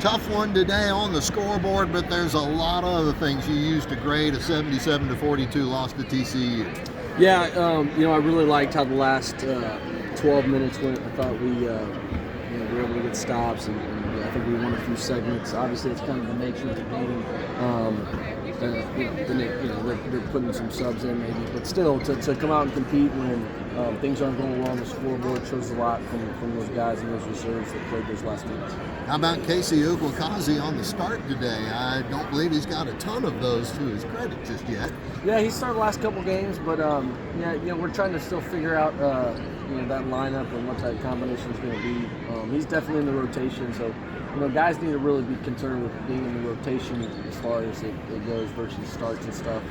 tough one today on the scoreboard, but there's a lot of other things you used to grade a 77-42 loss to TCU. Yeah, I really liked how the last 12 minutes went. I thought we were able to get stops, and I think we won a few segments. Obviously, it's kind of the nature of the game. They're putting some subs in maybe, but still to come out and compete when things aren't going well on the scoreboard shows a lot from those guys and those reserves that played those last games. How about Casey Uguakazi on the start today? I don't believe he's got a ton of those to his credit just yet. Yeah, he started the last couple games, but we're trying to still figure out that lineup and what type of combination is going to be. He's definitely in the rotation, so guys need to really be concerned with being in the rotation as far as it goes versus starts and stuff.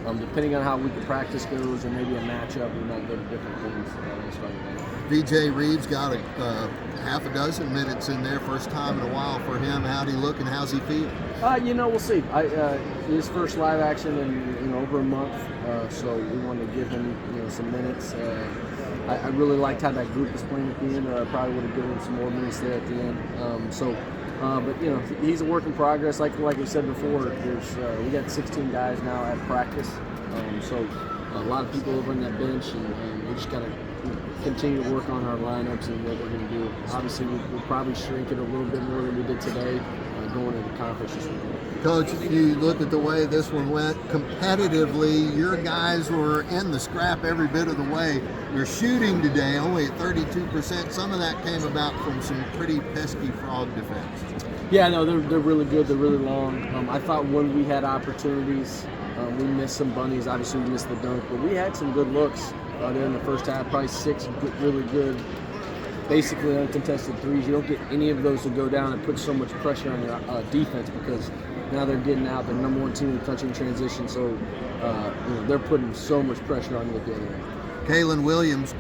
And, depending on how week of practice goes or maybe a matchup, we might go to different things starting game. VJ Reeves got a half a dozen minutes in there, first time in a while for him. How'd he look and how's he feel? We'll see. His first live action in over a month, so we wanted to give him some minutes. I really liked how that group was playing at the end. I probably would have given him some more minutes there at the end. But he's a work in progress. Like I said before, we got 16 guys now at practice. So a lot of people over on that bench, and we just got to continue to work on our lineups and what we're going to do. Obviously, we'll probably shrink it a little bit more than we did today going into the conference this week. Coach, you look at the way this one went competitively. Your guys were in the scrap every bit of the way. Your shooting today only at 32%. Some of that came about from some pretty pesky frog defense. Yeah, no, they're really good. They're really long. I thought when we had opportunities, we missed some bunnies. Obviously, we missed the dunk, but we had some good looks there in the first half. Probably 6 really good, basically uncontested threes. You don't get any of those to go down. It puts so much pressure on your defense because now they're getting out. They're number one team in the country in transition, so they're putting so much pressure on you at the other end. Kalen Williams,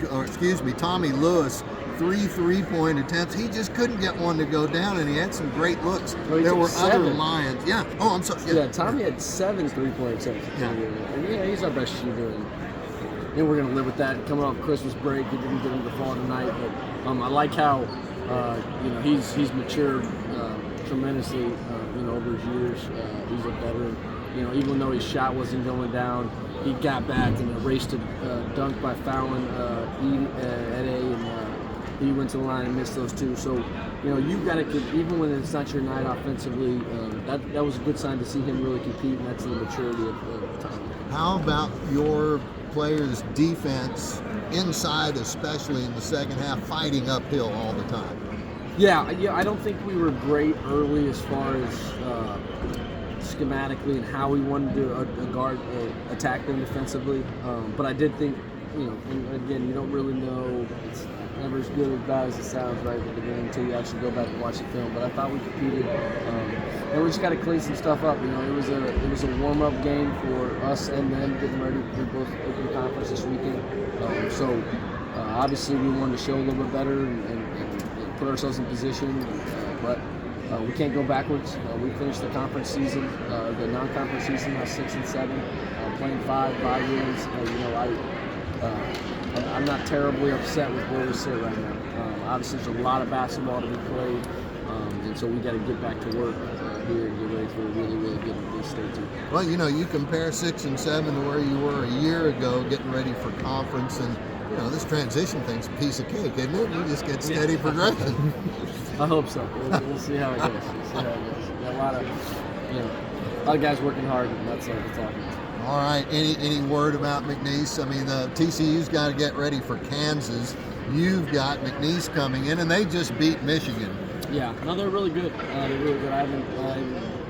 Tommy Lewis, 3 3-point attempts. He just couldn't get one to go down, and he had some great looks. There were 7. other Lions. Yeah. Oh, I'm sorry. Yeah, Tommy had 7 3-point attempts. Yeah, he's our best shooter. And we're going to live with that. Coming off Christmas break, we didn't get him to fall tonight, but I like how he's matured tremendously over his years. He's a veteran. Even though his shot wasn't going down, he got back and erased a dunk by fouling at A, and he went to the line and missed those 2. So you've got to, even when it's not your night offensively, that was a good sign to see him really compete, and that's the maturity of Tommy. How about your players' defense inside, especially in the second half, fighting uphill all the time? Yeah, I don't think we were great early as far as schematically and how we wanted to attack them defensively. But I did think, and again, you don't really know. It's never as good or bad as it sounds right at the beginning until you actually go back and watch the film. But I thought we competed, and we just got to clean some stuff up. It was a warm-up game for us and them getting ready for both open conference this weekend. Obviously we wanted to show a little bit better and put ourselves in position, but we can't go backwards. We finished the conference season, the non-conference season, 6-7, playing 5 wins. I'm not terribly upset with where we sit right now. Obviously, there's a lot of basketball to be played, and so we got to get back to work here and get ready for a really, really good state team. Well, you compare 6-7 to where you were a year ago, getting ready for conference, and this transition thing's a piece of cake, isn't it? You just get steady progression. I hope so. We'll see how it goes. Got a lot of guys working hard, and that's all we're talking about. All right. Any word about McNeese? I mean, the TCU's got to get ready for Kansas. You've got McNeese coming in, and they just beat Michigan. Yeah. No, they're really good. They're really good. I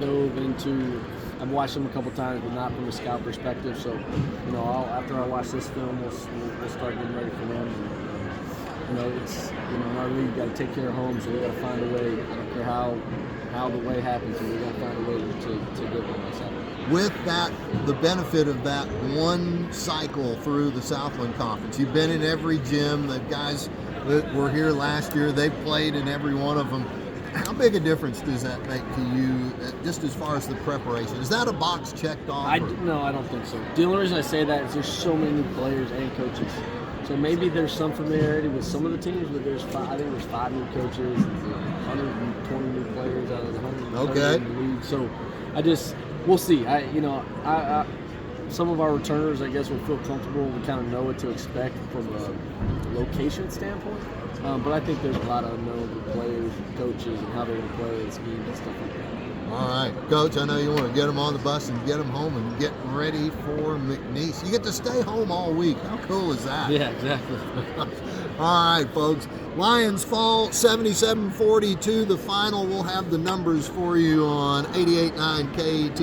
dove into. I've watched them a couple times, but not from a scout perspective. So, after I watch this film, we'll start getting ready for them. And, it's in our league, you got to take care of home, so we got to find a way. I don't care how the way happens, we got to find a way to get one. With that, the benefit of that one cycle through the Southland Conference, you've been in every gym. The guys that were here last year, they played in every one of them. How big a difference does that make to you, just as far as the preparation? Is that a box checked off? No, I don't think so. The only reason I say that is there's so many new players and coaches. So maybe there's some familiarity with some of the teams, but I think there's 5 new coaches, 120 new players out of the Okay. in the league. So we'll see. I some of our returners, I guess, will feel comfortable and kind of know what to expect from a location standpoint. But I think there's a lot of unknown with players, and coaches, and how they're going to play and scheme and stuff like that. All right, Coach, I know you want to get them on the bus and get them home and get ready for McNeese. You get to stay home all week. How cool is that? Yeah, exactly. All right, folks. Lions fall 77-42. The final. We'll have the numbers for you on 88.9 KT.